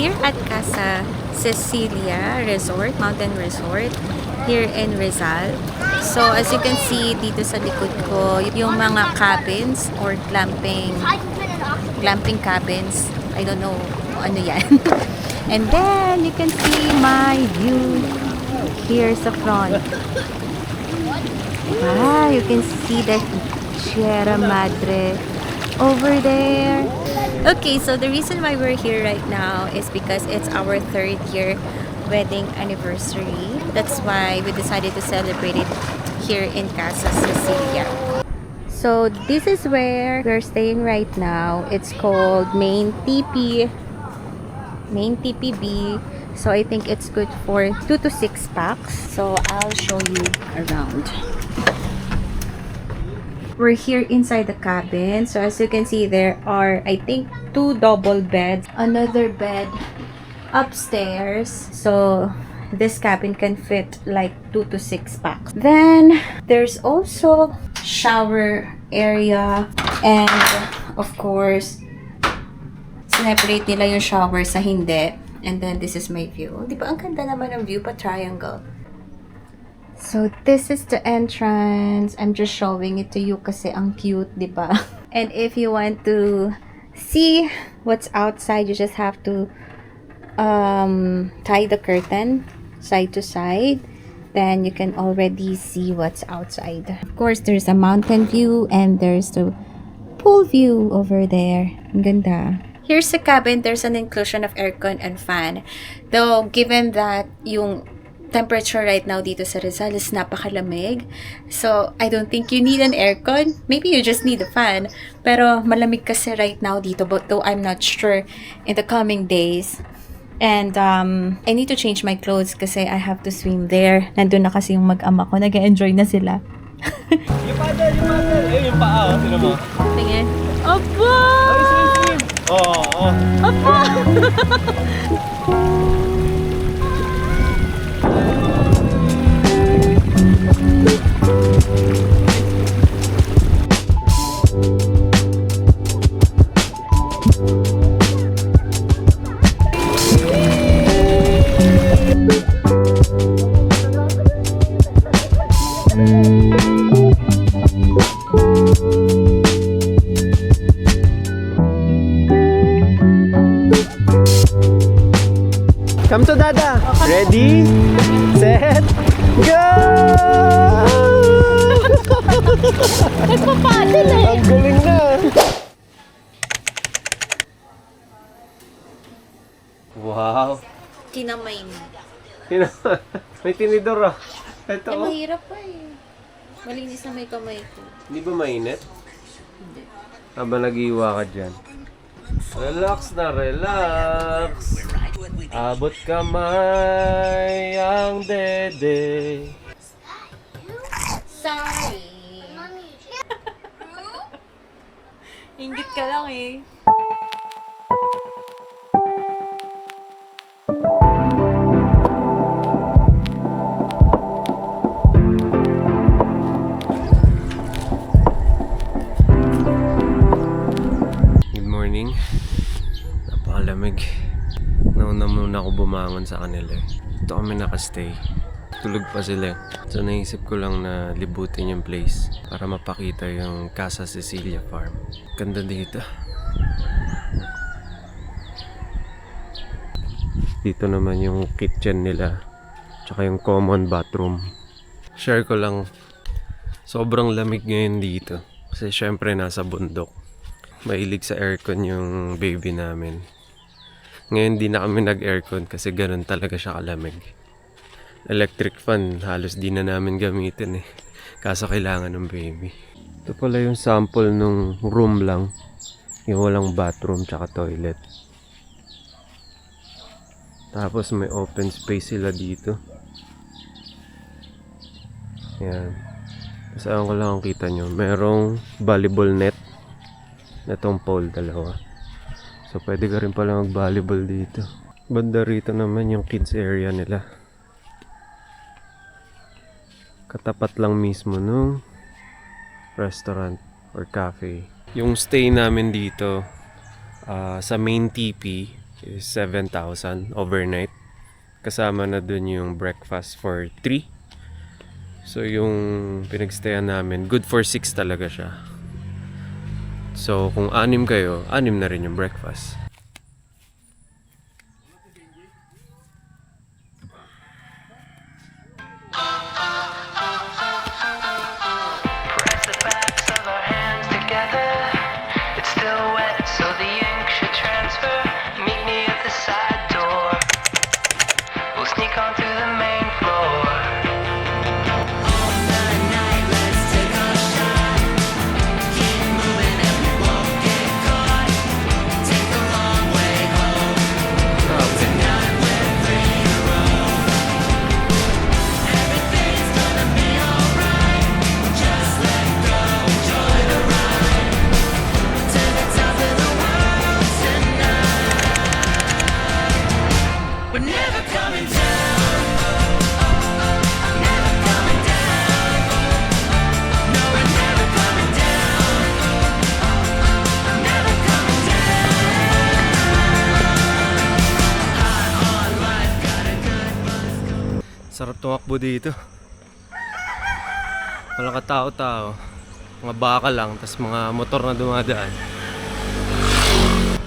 here at Casa Cecilia Resort, Mountain Resort, here in Rizal. So, as you can see, dito sa likod ko, yung mga cabins or glamping cabins. I don't know kung ano yan. And then, you can see my view here sa front. Ah, you can see the Sierra Madre over there. Okay, so the reason why we're here right now is because it's our 3rd year wedding anniversary. That's why we decided to celebrate it here in Casa Cecilia. So this is where we're staying right now. It's called Main TP B. So I think it's good for 2 to 6 packs. So I'll show you around. We're here inside the cabin. So as you can see, there are, I think, 2 double beds. Another bed upstairs. So this cabin can fit like 2 to 6 packs. Then there's also shower area, and of course separate nila yung shower sa hindi. And then this is my view. Di ba ang ganda naman ng view pa triangle? So this is the entrance. I'm just showing it to you kasi ang cute, di ba? And if you want to see what's outside, you just have to tie the curtain side to side. Then you can already see what's outside. Of course, there's a mountain view and there's the pool view over there. Ang ganda. Here's the cabin. There's an inclusion of aircon and fan. Though, given that yung temperature right now dito sa Rizal is napakalamig. So, I don't think you need an aircon. Maybe you just need a fan. Pero, malamig kasi right now dito. But though I'm not sure in the coming days. And, I need to change my clothes kasi I have to swim there. Nandun na kasi yung mag-ama ko. Nag-enjoy na sila. Yung paddle. Eh, yung paa, sino mo? Tingin. Opo! Swim. Oo. Opo! Come to Dada. Ready, set, go! Nagpapadal eh! Ang galing na. Wow. Kinamay mo. May tinidor ah. Ito Eh, oh. mahirap pa eh. Malinis na may kamay ko. Hindi ba mainit? Hindi. Habang nag-iwa ka dyan. Relax na relax. Abot kamay ang dede. Sorry. Inggit ka lang eh. Good morning. Napakalamig. Nauna muna ako bumangon sa kanila. Ito kami nakastay. Tulog pa sila. So naisip ko lang na libutin yung place para mapakita yung Casa Cecilia Farm. Ganda dito. Dito naman yung kitchen nila. Tsaka yung common bathroom. Share ko lang. Sobrang lamig ngayon dito. Kasi syempre nasa bundok. Mahilig sa aircon yung baby namin. Ngayon di na kami nag-aircon kasi ganun talaga siya kalamig. Electric fan, halos di na namin gamitin eh. Kaso kailangan ng baby. Ito pala yung sample nung room lang. Yung walang bathroom tsaka toilet. Tapos may open space sila dito. Yan. Tapos ko lang kung kita nyo. Merong volleyball net. Itong pole dalawa. So pwede ka rin pala mag-volleyball dito. Banda rito naman yung kids area nila. Katapat lang mismo nung restaurant or cafe. Yung stay namin dito sa main TP is 7,000 overnight. Kasama na dun yung breakfast for 3. So yung pinagstayan namin, good for 6 talaga siya. So kung 6 kayo, 6 na rin yung breakfast. Press the backs of our hands together. It's still wet, so the ink should transfer. Meet me at the side door. We'll sneak onto the main floor. We're never coming down. Never coming down. No, we're never coming down. Never coming down. High on life, got a good buzz. Sarap tumakbo dito. Walang katao-tao. Mga baka lang, tas mga motor na dumadaan.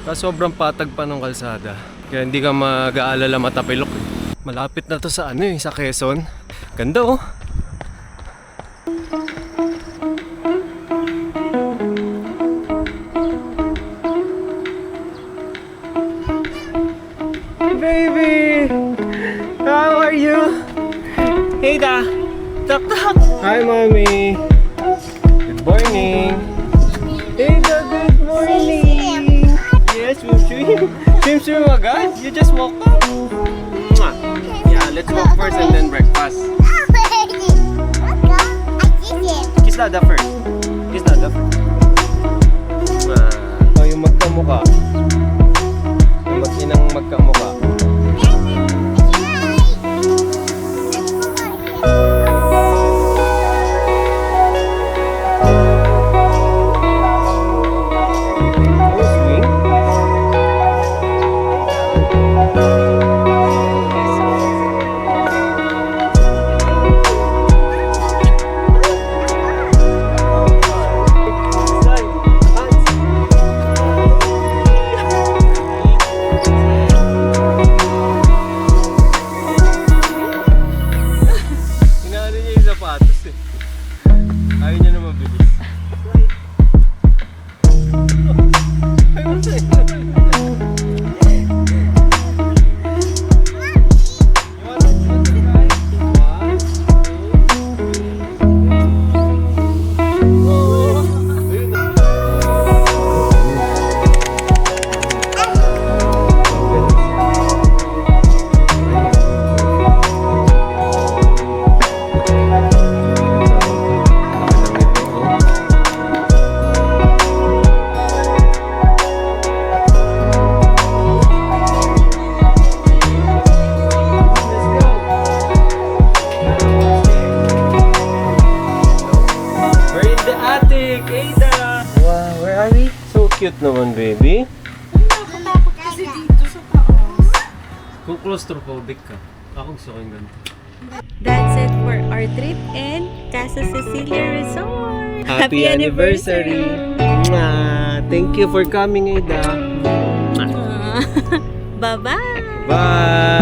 Tapos sobrang patag pa ng kalsada. Kaya hindi ka mag-aalala matapilok. Malapit na to sa sa Quezon. Ganda oh. Baby! How are you? Hey da! Tak tak! Hi mommy! Good morning! Hey da, good morning! Yes, we'll swim. Swim agad? You just woke up? Mwah. Yeah, let's walk first and then breakfast. Kiss Dada first. Kiss Dada first. Mwah. Oh, yung magkamuka. Yung mag-inang magkamuka. Ayaw niya na mabilis. Cute naman, baby. Nakakatakot kasi dito sa taas. Kung claustrophobic ka, ako gusto ko yung ganito. That's it for our trip in Casa Cecilia Resort. Happy anniversary! Mwah! Thank you for coming, Aida. Bye-bye! Bye!